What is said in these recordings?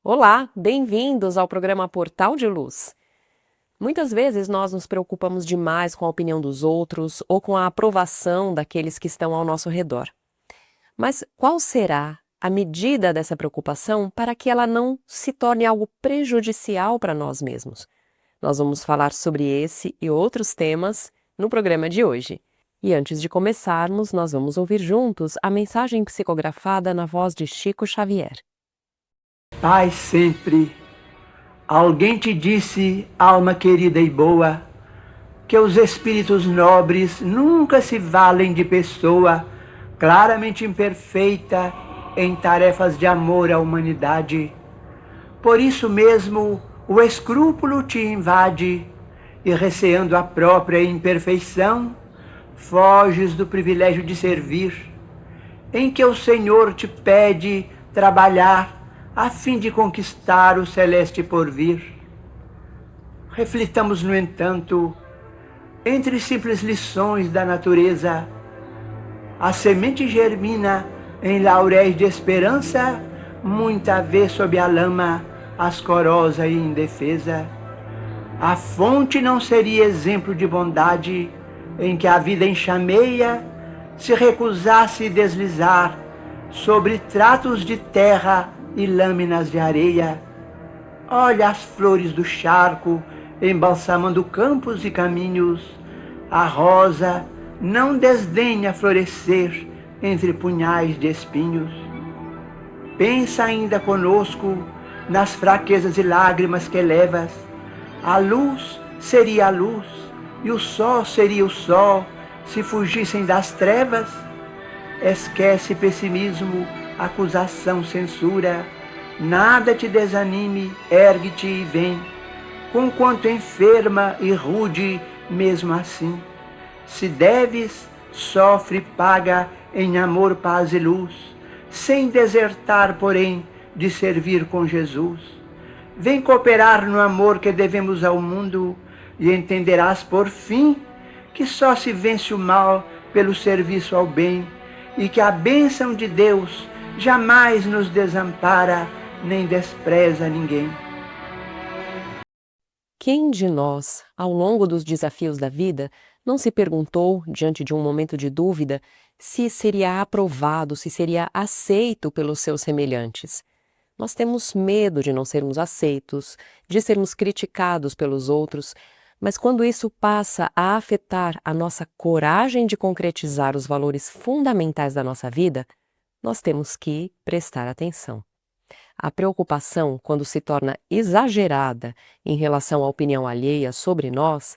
Olá, bem-vindos ao programa Portal de Luz. Muitas vezes nós nos preocupamos demais com a opinião dos outros ou com a aprovação daqueles que estão ao nosso redor. Mas qual será a medida dessa preocupação para que ela não se torne algo prejudicial para nós mesmos? Nós vamos falar sobre esse e outros temas no programa de hoje. E antes de começarmos, nós vamos ouvir juntos a mensagem psicografada na voz de Chico Xavier. Pai sempre, alguém te disse, alma querida e boa, que os espíritos nobres nunca se valem de pessoa claramente imperfeita em tarefas de amor à humanidade. Por isso mesmo o escrúpulo te invade e, receando a própria imperfeição, foges do privilégio de servir, em que o Senhor te pede trabalhar a fim de conquistar o celeste porvir. Reflitamos, no entanto, entre simples lições da natureza, a semente germina em lauréis de esperança, muita vez sob a lama, ascorosa e indefesa. A fonte não seria exemplo de bondade, em que a vida enxameia, se recusasse deslizar sobre tratos de terra e lâminas de areia. Olha as flores do charco embalsamando campos e caminhos. A rosa não desdenha florescer entre punhais de espinhos. Pensa ainda conosco nas fraquezas e lágrimas que levas. A luz seria a luz e o sol seria o sol se fugissem das trevas. Esquece pessimismo, acusação, censura, nada te desanime, ergue-te e vem, conquanto enferma e rude mesmo assim. Se deves, sofre e paga em amor, paz e luz, sem desertar, porém, de servir com Jesus. Vem cooperar no amor que devemos ao mundo e entenderás por fim que só se vence o mal pelo serviço ao bem e que a bênção de Deus jamais nos desampara, nem despreza ninguém. Quem de nós, ao longo dos desafios da vida, não se perguntou, diante de um momento de dúvida, se seria aprovado, se seria aceito pelos seus semelhantes? Nós temos medo de não sermos aceitos, de sermos criticados pelos outros, mas quando isso passa a afetar a nossa coragem de concretizar os valores fundamentais da nossa vida, nós temos que prestar atenção. A preocupação, quando se torna exagerada em relação à opinião alheia sobre nós,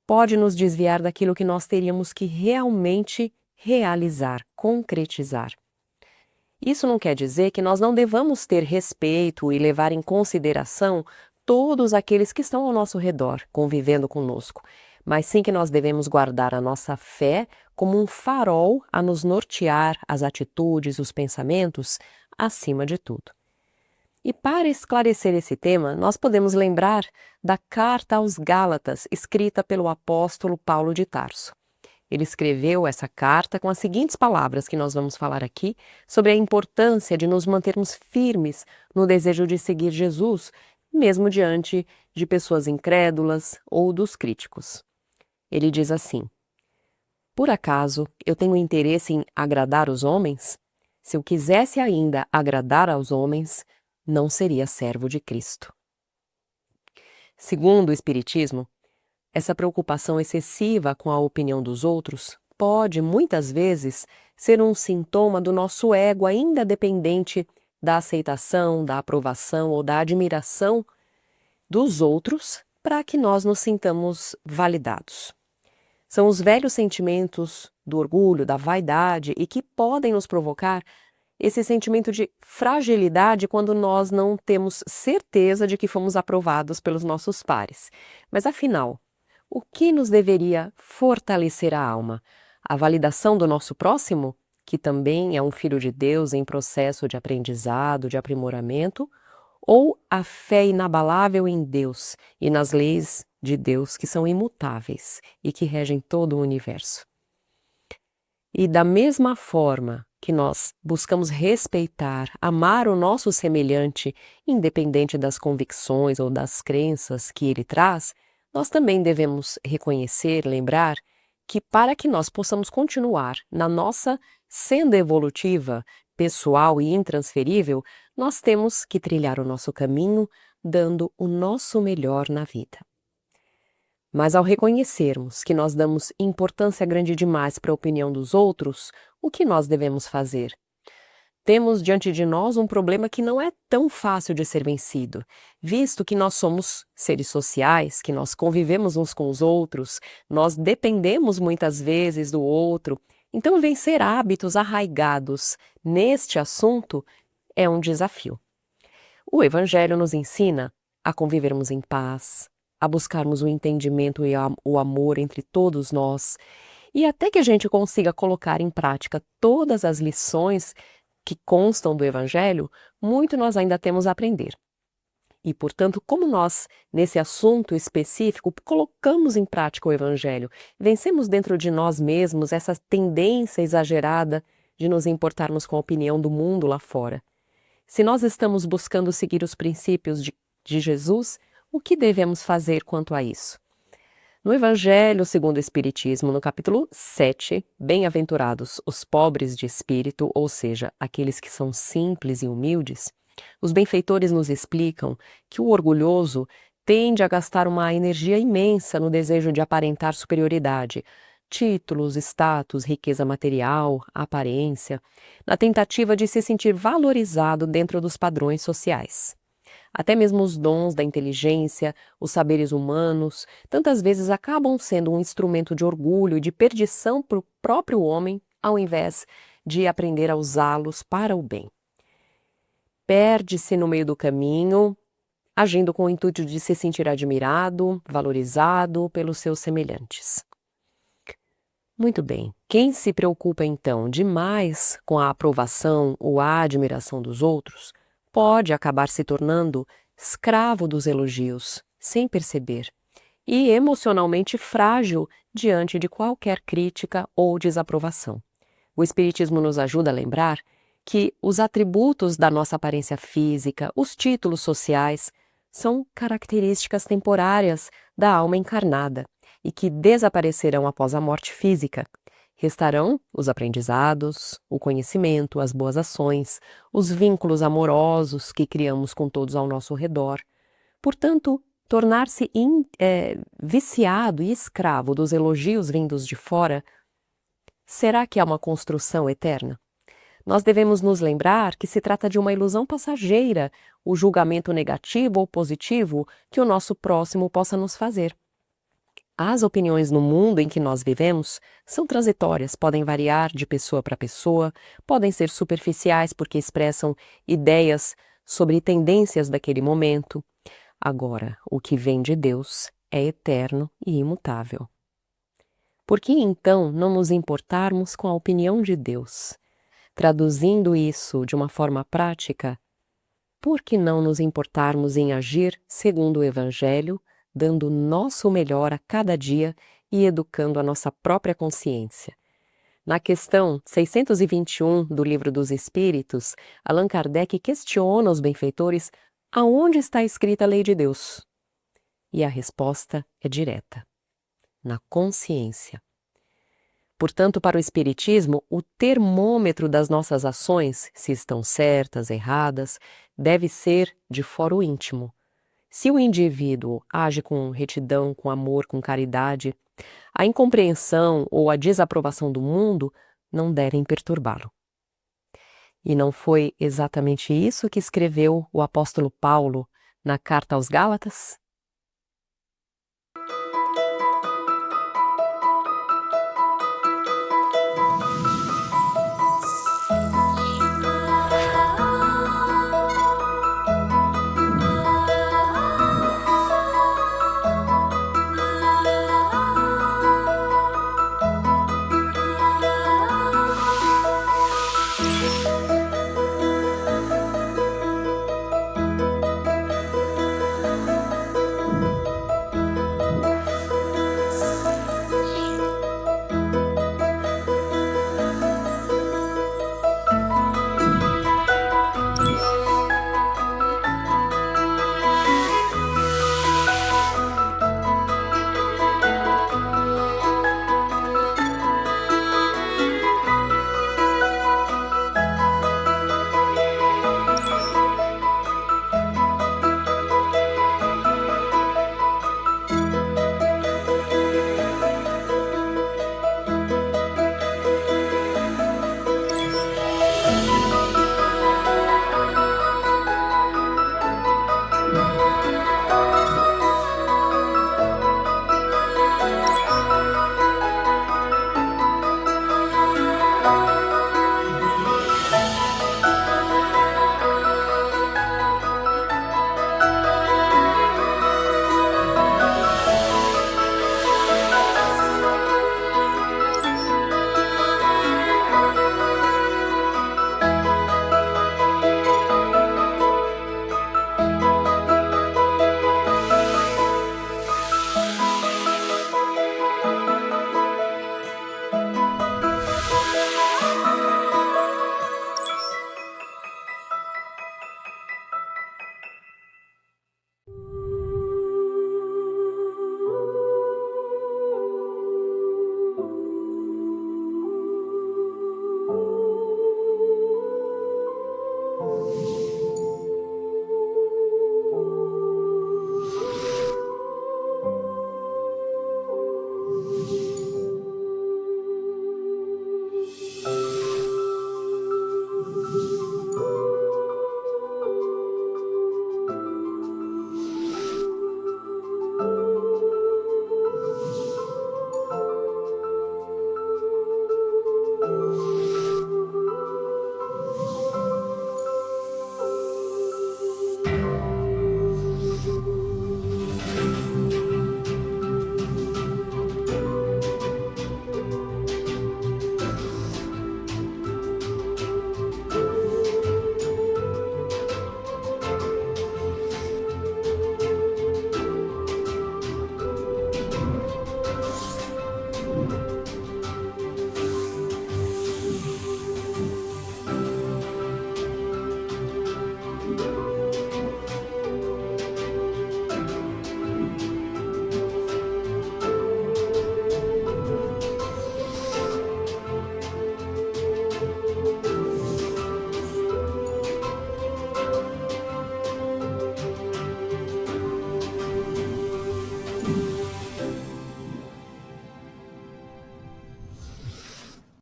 pode nos desviar daquilo que nós teríamos que realmente realizar, concretizar. Isso não quer dizer que nós não devamos ter respeito e levar em consideração todos aqueles que estão ao nosso redor, convivendo conosco, mas sim que nós devemos guardar a nossa fé como um farol a nos nortear as atitudes, os pensamentos, acima de tudo. E para esclarecer esse tema, nós podemos lembrar da carta aos Gálatas, escrita pelo apóstolo Paulo de Tarso. Ele escreveu essa carta com as seguintes palavras que nós vamos falar aqui sobre a importância de nos mantermos firmes no desejo de seguir Jesus, mesmo diante de pessoas incrédulas ou dos críticos. Ele diz assim: por acaso eu tenho interesse em agradar os homens? Se eu quisesse ainda agradar aos homens, não seria servo de Cristo. Segundo o Espiritismo, essa preocupação excessiva com a opinião dos outros pode, muitas vezes, ser um sintoma do nosso ego ainda dependente da aceitação, da aprovação ou da admiração dos outros para que nós nos sintamos validados. São os velhos sentimentos do orgulho, da vaidade e que podem nos provocar esse sentimento de fragilidade quando nós não temos certeza de que fomos aprovados pelos nossos pares. Mas afinal, o que nos deveria fortalecer a alma? A validação do nosso próximo, que também é um filho de Deus em processo de aprendizado, de aprimoramento, ou a fé inabalável em Deus e nas leis de Deus que são imutáveis e que regem todo o universo? E da mesma forma que nós buscamos respeitar, amar o nosso semelhante, independente das convicções ou das crenças que ele traz, nós também devemos reconhecer, lembrar que para que nós possamos continuar na nossa senda evolutiva, pessoal e intransferível, nós temos que trilhar o nosso caminho, dando o nosso melhor na vida. Mas ao reconhecermos que nós damos importância grande demais para a opinião dos outros, o que nós devemos fazer? Temos diante de nós um problema que não é tão fácil de ser vencido, visto que nós somos seres sociais, que nós convivemos uns com os outros, nós dependemos muitas vezes do outro. Então, vencer hábitos arraigados neste assunto é um desafio. O Evangelho nos ensina a convivermos em paz, a buscarmos o entendimento e o amor entre todos nós, e até que a gente consiga colocar em prática todas as lições que constam do Evangelho, muito nós ainda temos a aprender. E, portanto, como nós, nesse assunto específico, colocamos em prática o Evangelho, vencemos dentro de nós mesmos essa tendência exagerada de nos importarmos com a opinião do mundo lá fora. Se nós estamos buscando seguir os princípios de Jesus, o que devemos fazer quanto a isso? No Evangelho segundo o Espiritismo, no capítulo 7, bem-aventurados os pobres de espírito, ou seja, aqueles que são simples e humildes, os benfeitores nos explicam que o orgulhoso tende a gastar uma energia imensa no desejo de aparentar superioridade, títulos, status, riqueza material, aparência, na tentativa de se sentir valorizado dentro dos padrões sociais. Até mesmo os dons da inteligência, os saberes humanos, tantas vezes acabam sendo um instrumento de orgulho e de perdição para o próprio homem, ao invés de aprender a usá-los para o bem. Perde-se no meio do caminho, agindo com o intuito de se sentir admirado, valorizado pelos seus semelhantes. Muito bem, quem se preocupa então demais com a aprovação ou a admiração dos outros, pode acabar se tornando escravo dos elogios, sem perceber, e emocionalmente frágil diante de qualquer crítica ou desaprovação. O Espiritismo nos ajuda a lembrar que os atributos da nossa aparência física, os títulos sociais, são características temporárias da alma encarnada e que desaparecerão após a morte física. Restarão os aprendizados, o conhecimento, as boas ações, os vínculos amorosos que criamos com todos ao nosso redor. Portanto, tornar-se viciado e escravo dos elogios vindos de fora, será que é uma construção eterna? Nós devemos nos lembrar que se trata de uma ilusão passageira, o julgamento negativo ou positivo que o nosso próximo possa nos fazer. As opiniões no mundo em que nós vivemos são transitórias, podem variar de pessoa para pessoa, podem ser superficiais porque expressam ideias sobre tendências daquele momento. Agora, o que vem de Deus é eterno e imutável. Por que então não nos importarmos com a opinião de Deus? Traduzindo isso de uma forma prática, por que não nos importarmos em agir segundo o Evangelho, dando o nosso melhor a cada dia e educando a nossa própria consciência? Na questão 621 do Livro dos Espíritos, Allan Kardec questiona os benfeitores aonde está escrita a lei de Deus. E a resposta é direta: na consciência. Portanto, para o Espiritismo, o termômetro das nossas ações, se estão certas, erradas, deve ser de foro íntimo. Se o indivíduo age com retidão, com amor, com caridade, a incompreensão ou a desaprovação do mundo não devem perturbá-lo. E não foi exatamente isso que escreveu o apóstolo Paulo na carta aos Gálatas?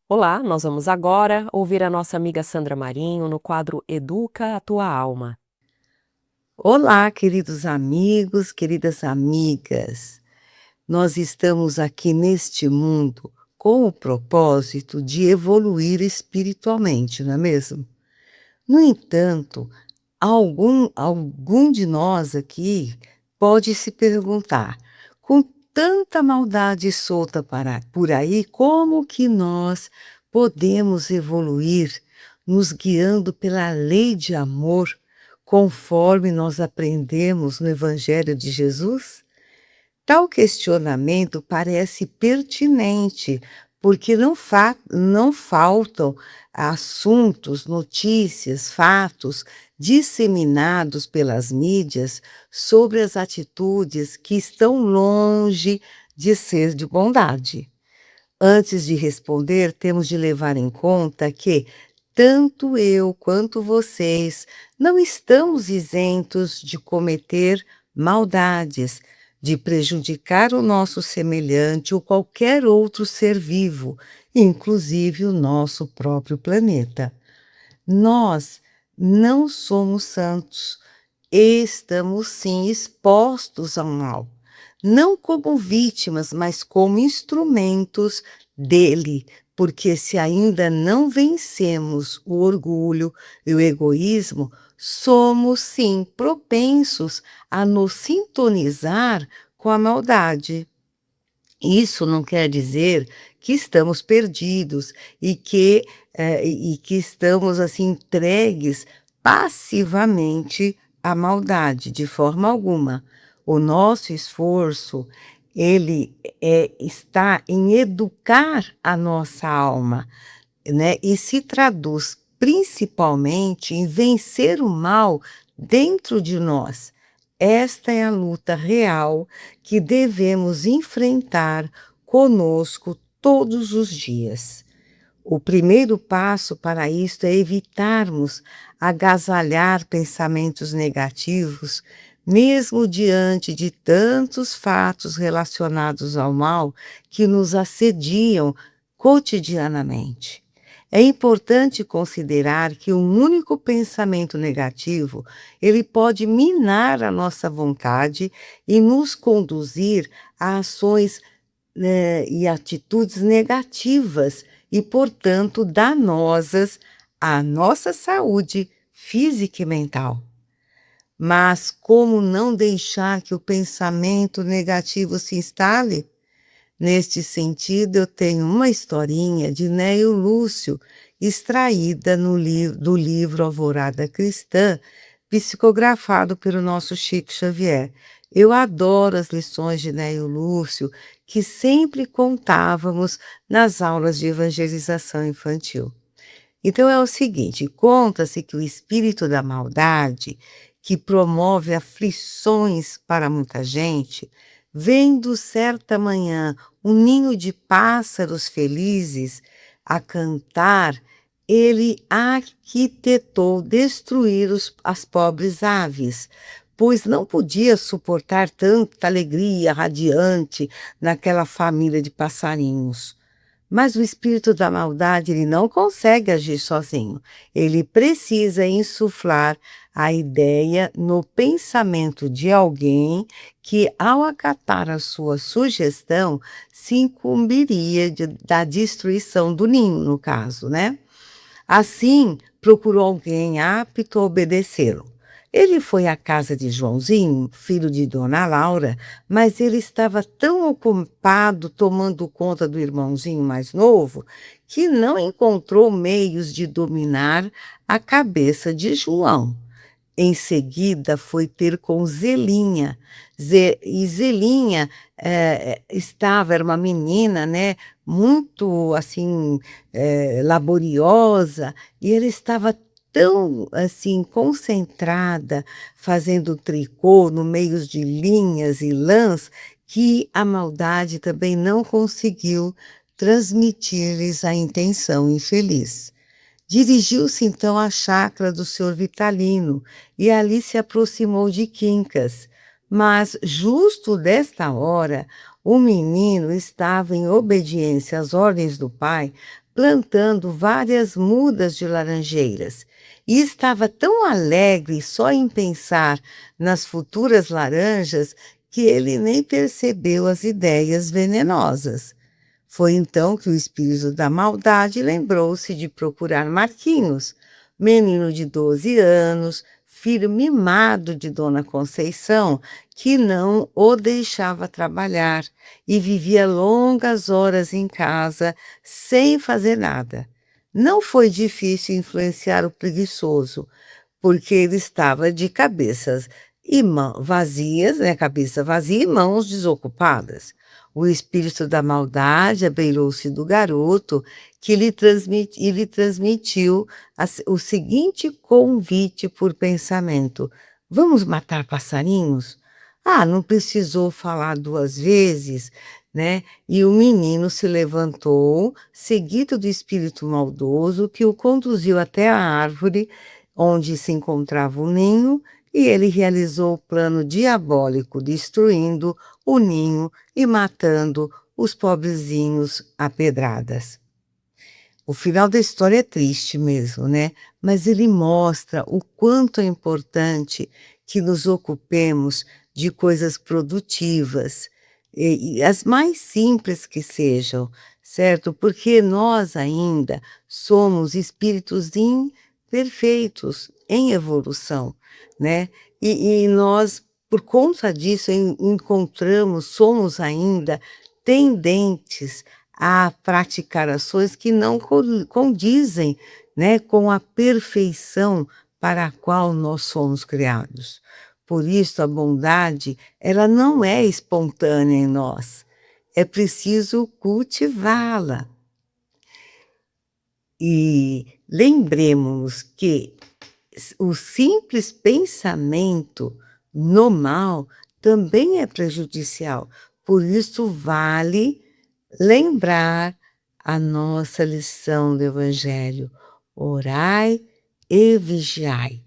Olá, nós vamos agora ouvir a nossa amiga Sandra Marinho no quadro Educa a Tua Alma. Olá, queridos amigos, queridas amigas. Nós estamos aqui neste mundo com o propósito de evoluir espiritualmente, não é mesmo? No entanto, algum de nós aqui pode se perguntar, com tanta maldade solta por aí, como que nós podemos evoluir nos guiando pela lei de amor, conforme nós aprendemos no Evangelho de Jesus? Tal questionamento parece pertinente, porque não faltam assuntos, notícias, fatos disseminados pelas mídias sobre as atitudes que estão longe de ser de bondade. Antes de responder, temos de levar em conta que tanto eu quanto vocês não estamos isentos de cometer maldades, de prejudicar o nosso semelhante ou qualquer outro ser vivo, inclusive o nosso próprio planeta. Nós não somos santos, estamos sim expostos ao mal, não como vítimas, mas como instrumentos dele, porque se ainda não vencemos o orgulho e o egoísmo, somos sim propensos a nos sintonizar com a maldade. Isso não quer dizer que estamos perdidos e que estamos assim entregues passivamente à maldade, de forma alguma. O nosso esforço, está em educar a nossa alma, né, e se traduz principalmente em vencer o mal dentro de nós. Esta é a luta real que devemos enfrentar conosco todos os dias. O primeiro passo para isto é evitarmos agasalhar pensamentos negativos, mesmo diante de tantos fatos relacionados ao mal que nos assediam cotidianamente. É importante considerar que um único pensamento negativo, ele pode minar a nossa vontade e nos conduzir a ações, e atitudes negativas e, portanto, danosas à nossa saúde física e mental. Mas como não deixar que o pensamento negativo se instale? Neste sentido, eu tenho uma historinha de Neio Lúcio, extraída do livro Alvorada Cristã, psicografado pelo nosso Chico Xavier. Eu adoro as lições de Neio Lúcio, que sempre contávamos nas aulas de evangelização infantil. Então é o seguinte, conta-se que o espírito da maldade, que promove aflições para muita gente, vendo certa manhã um ninho de pássaros felizes a cantar, ele arquitetou destruir as pobres aves, pois não podia suportar tanta alegria radiante naquela família de passarinhos. Mas o espírito da maldade, ele não consegue agir sozinho. Ele precisa insuflar a ideia no pensamento de alguém que, ao acatar a sua sugestão, se incumbiria da destruição do ninho, no caso, né? Assim, procurou alguém apto a obedecê-lo. Ele foi à casa de Joãozinho, filho de Dona Laura, mas ele estava tão ocupado tomando conta do irmãozinho mais novo que não encontrou meios de dominar a cabeça de João. Em seguida, foi ter com Zelinha. E Zelinha era uma menina, né, muito assim, laboriosa, e ele estava tão assim concentrada, fazendo tricô no meio de linhas e lãs, que a maldade também não conseguiu transmitir-lhes a intenção infeliz. Dirigiu-se então à chácara do senhor Vitalino e ali se aproximou de Quincas. Mas, justo desta hora, o menino estava em obediência às ordens do pai plantando várias mudas de laranjeiras. E estava tão alegre só em pensar nas futuras laranjas que ele nem percebeu as ideias venenosas. Foi então que o espírito da maldade lembrou-se de procurar Marquinhos, menino de 12 anos, filho mimado de Dona Conceição, que não o deixava trabalhar e vivia longas horas em casa sem fazer nada. Não foi difícil influenciar o preguiçoso, porque ele estava de cabeças e vazias, né, cabeça vazia e mãos desocupadas. O espírito da maldade abeirou-se do garoto, que lhe transmitiu o seguinte convite por pensamento: vamos matar passarinhos? Ah, não precisou falar duas vezes, né? E o menino se levantou, seguido do espírito maldoso, que o conduziu até a árvore onde se encontrava o ninho, e ele realizou o plano diabólico, destruindo o ninho e matando os pobrezinhos a pedradas. O final da história é triste mesmo, né? Mas ele mostra o quanto é importante que nos ocupemos de coisas produtivas, e as mais simples que sejam, certo? Porque nós ainda somos espíritos imperfeitos em evolução, né? E nós, por conta disso, somos ainda tendentes a praticar ações que não condizem, né, com a perfeição para a qual nós somos criados. Por isso, a bondade, ela não é espontânea em nós, é preciso cultivá-la. E lembremos que o simples pensamento no mal também é prejudicial. Por isso, vale lembrar a nossa lição do Evangelho: orai e vigiai.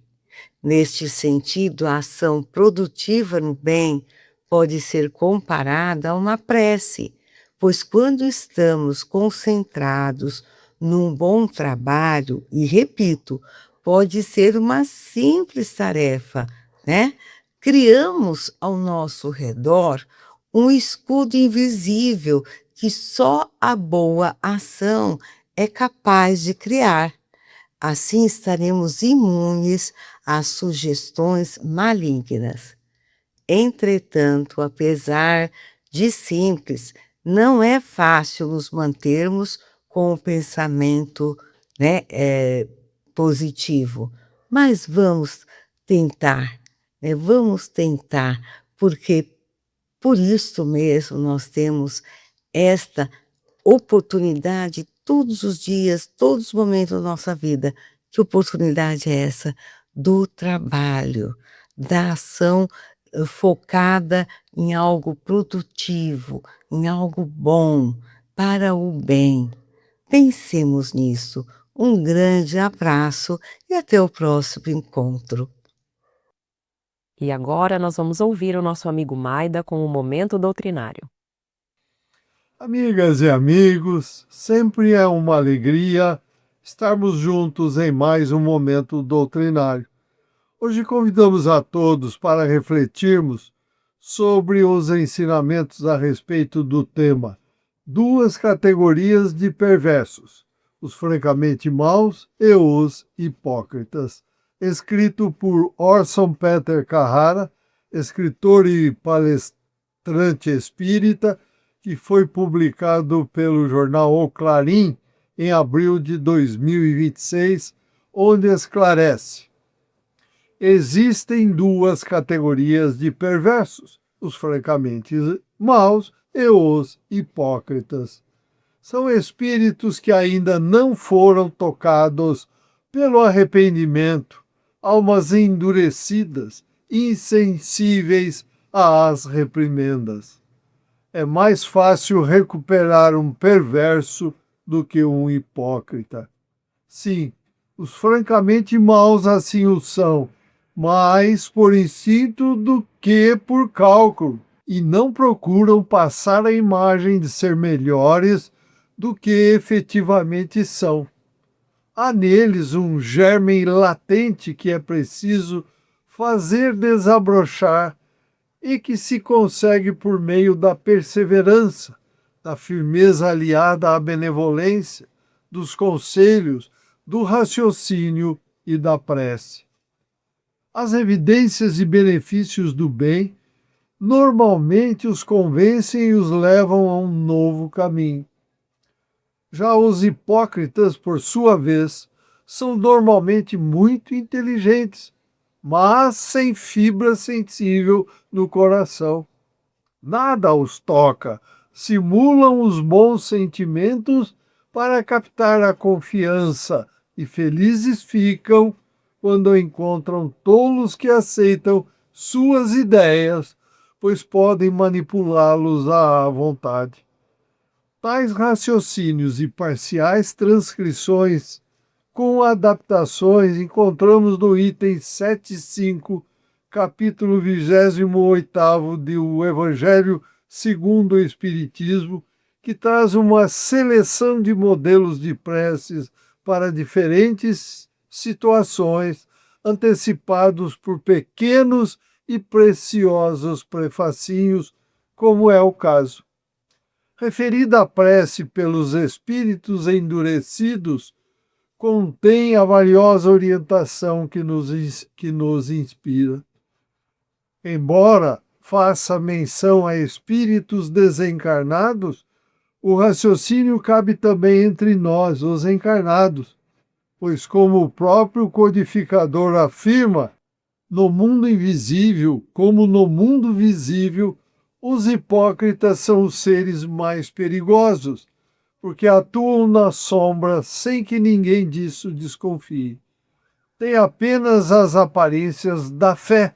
Neste sentido, a ação produtiva no bem pode ser comparada a uma prece, pois quando estamos concentrados num bom trabalho, e repito, pode ser uma simples tarefa, né? Criamos ao nosso redor um escudo invisível que só a boa ação é capaz de criar. Assim estaremos imunes às sugestões malignas. Entretanto, apesar de simples, não é fácil nos mantermos com o pensamento, né, positivo. Mas vamos tentar, né? Vamos tentar, porque por isso mesmo nós temos esta oportunidade todos os dias, todos os momentos da nossa vida. Que oportunidade é essa? Do trabalho, da ação focada em algo produtivo, em algo bom, para o bem. Pensemos nisso. Um grande abraço e até o próximo encontro. E agora nós vamos ouvir o nosso amigo Maida com o Momento Doutrinário. Amigas e amigos, sempre é uma alegria estarmos juntos em mais um Momento Doutrinário. Hoje convidamos a todos para refletirmos sobre os ensinamentos a respeito do tema Duas categorias de perversos, os francamente maus e os hipócritas, escrito por Orson Peter Carrara, escritor e palestrante espírita, que foi publicado pelo jornal O Clarim em abril de 2026, onde esclarece: existem duas categorias de perversos, os francamente maus e os hipócritas. São espíritos que ainda não foram tocados pelo arrependimento, almas endurecidas, insensíveis às reprimendas. É mais fácil recuperar um perverso do que um hipócrita. Sim, os francamente maus assim o são, mais por instinto do que por cálculo, e não procuram passar a imagem de ser melhores do que efetivamente são. Há neles um germe latente que é preciso fazer desabrochar e que se consegue por meio da perseverança, da firmeza aliada à benevolência, dos conselhos, do raciocínio e da prece. As evidências e benefícios do bem normalmente os convencem e os levam a um novo caminho. Já os hipócritas, por sua vez, são normalmente muito inteligentes, mas sem fibra sensível no coração. Nada os toca, simulam os bons sentimentos para captar a confiança e felizes ficam quando encontram tolos que aceitam suas ideias, pois podem manipulá-los à vontade. Tais raciocínios e parciais transcrições com adaptações encontramos no item 7.5, capítulo 28 do Evangelho segundo o Espiritismo, que traz uma seleção de modelos de preces para diferentes situações, antecipados por pequenos e preciosos prefacinhos, como é o caso. Referida à prece pelos espíritos endurecidos, contém a valiosa orientação que nos inspira. Embora faça menção a espíritos desencarnados, o raciocínio cabe também entre nós, os encarnados, pois, como o próprio codificador afirma, no mundo invisível, como no mundo visível, os hipócritas são os seres mais perigosos, porque atuam na sombra sem que ninguém disso desconfie. Têm apenas as aparências da fé,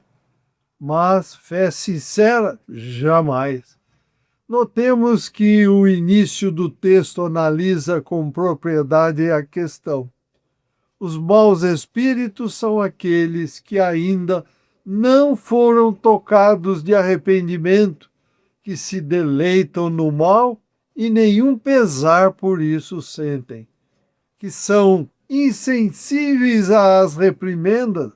mas fé sincera, jamais. Notemos que o início do texto analisa com propriedade a questão. Os maus espíritos são aqueles que ainda não foram tocados de arrependimento, que se deleitam no mal e nenhum pesar por isso sentem, que são insensíveis às reprimendas,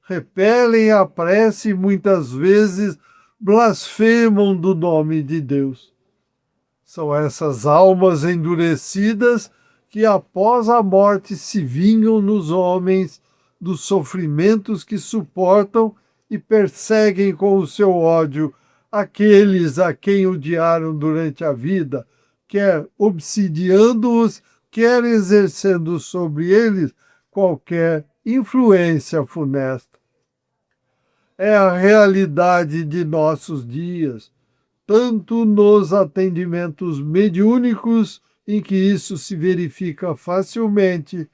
repelem a prece e muitas vezes blasfemam do nome de Deus. São essas almas endurecidas que após a morte se vingam nos homens dos sofrimentos que suportam e perseguem com o seu ódio aqueles a quem odiaram durante a vida, quer obsidiando-os, quer exercendo sobre eles qualquer influência funesta. É a realidade de nossos dias, tanto nos atendimentos mediúnicos, em que isso se verifica facilmente,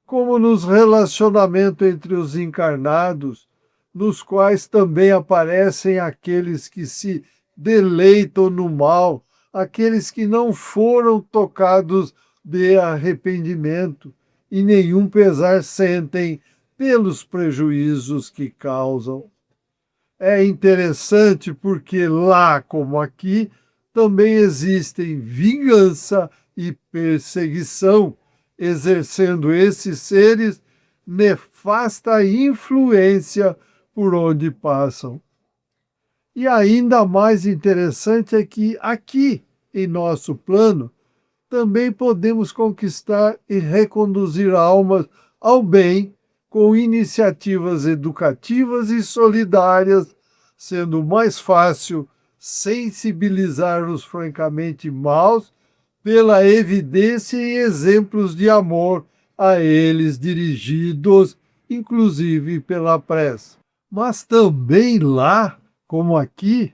como nos relacionamentos entre os encarnados, nos quais também aparecem aqueles que se deleitam no mal, aqueles que não foram tocados de arrependimento e nenhum pesar sentem pelos prejuízos que causam. É interessante porque lá, como aqui, também existem vingança e perseguição, exercendo esses seres nefasta influência por onde passam. E ainda mais interessante é que aqui, em nosso plano, também podemos conquistar e reconduzir almas ao bem com iniciativas educativas e solidárias, sendo mais fácil sensibilizar os francamente maus pela evidência e exemplos de amor a eles dirigidos, inclusive pela prece. Mas também lá, como aqui,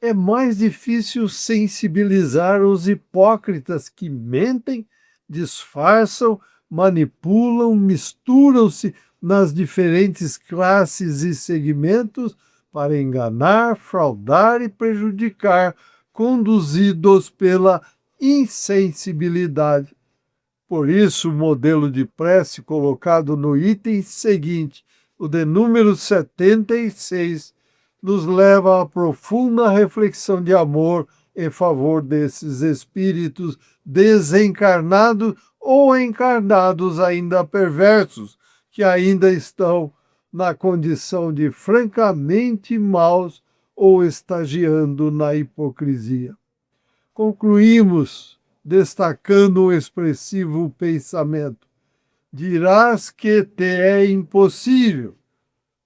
é mais difícil sensibilizar os hipócritas que mentem, disfarçam, manipulam, misturam-se nas diferentes classes e segmentos para enganar, fraudar e prejudicar, conduzidos pela insensibilidade. Por isso, o modelo de prece colocado no item seguinte, o de número 76, nos leva à profunda reflexão de amor em favor desses espíritos desencarnados ou encarnados ainda perversos, que ainda estão na condição de francamente maus ou estagiando na hipocrisia. Concluímos destacando um expressivo pensamento: dirás que te é impossível,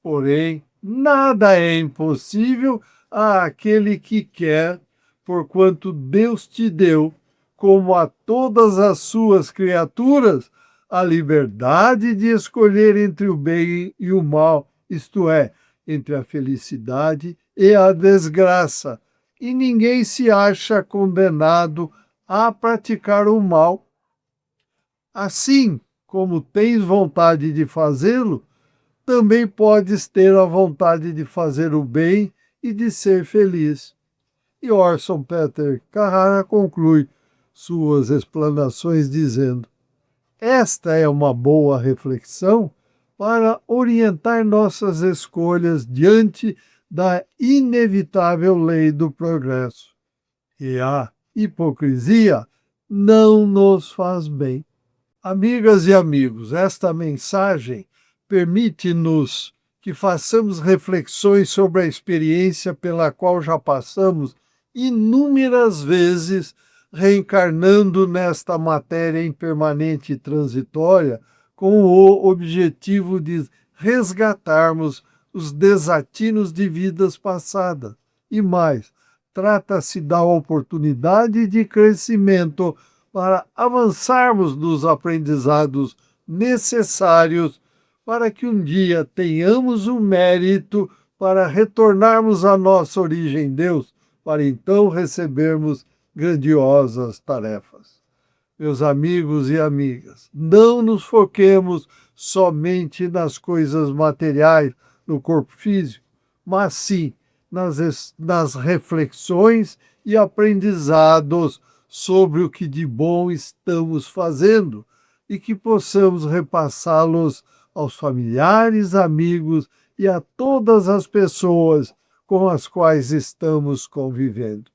porém nada é impossível àquele que quer, porquanto Deus te deu, como a todas as suas criaturas, a liberdade de escolher entre o bem e o mal, isto é, entre a felicidade e a desgraça, e ninguém se acha condenado a praticar o mal. Assim como tens vontade de fazê-lo, também podes ter a vontade de fazer o bem e de ser feliz. E Orson Peter Carrara conclui suas explanações dizendo: esta é uma boa reflexão para orientar nossas escolhas diante da inevitável lei do progresso. E a hipocrisia não nos faz bem. Amigas e amigos, esta mensagem permite-nos que façamos reflexões sobre a experiência pela qual já passamos inúmeras vezes, reencarnando nesta matéria impermanente e transitória, com o objetivo de resgatarmos os desatinos de vidas passadas. E mais, trata-se da oportunidade de crescimento para avançarmos nos aprendizados necessários para que um dia tenhamos o mérito para retornarmos à nossa origem Deus, para então recebermos grandiosas tarefas. Meus amigos e amigas, não nos foquemos somente nas coisas materiais, no corpo físico, mas sim nas reflexões e aprendizados sobre o que de bom estamos fazendo e que possamos repassá-los aos familiares, amigos e a todas as pessoas com as quais estamos convivendo.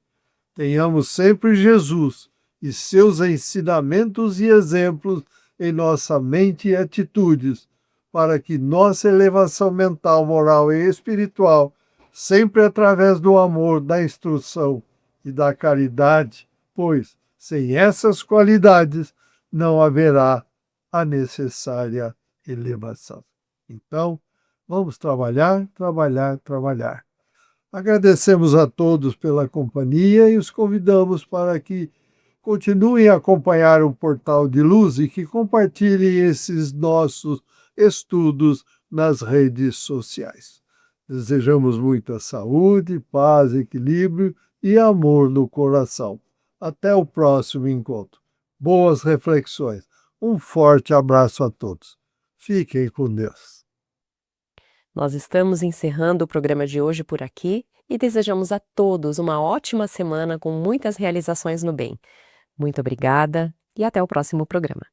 Tenhamos sempre Jesus e seus ensinamentos e exemplos em nossa mente e atitudes, para que nossa elevação mental, moral e espiritual, sempre através do amor, da instrução e da caridade, pois sem essas qualidades não haverá a necessária elevação. Então, vamos trabalhar, trabalhar, trabalhar. Agradecemos a todos pela companhia e os convidamos para que continuem a acompanhar o Portal de Luz e que compartilhem esses nossos estudos nas redes sociais. Desejamos muita saúde, paz, equilíbrio e amor no coração. Até o próximo encontro. Boas reflexões. Um forte abraço a todos. Fiquem com Deus. Nós estamos encerrando o programa de hoje por aqui e desejamos a todos uma ótima semana com muitas realizações no bem. Muito obrigada e até o próximo programa.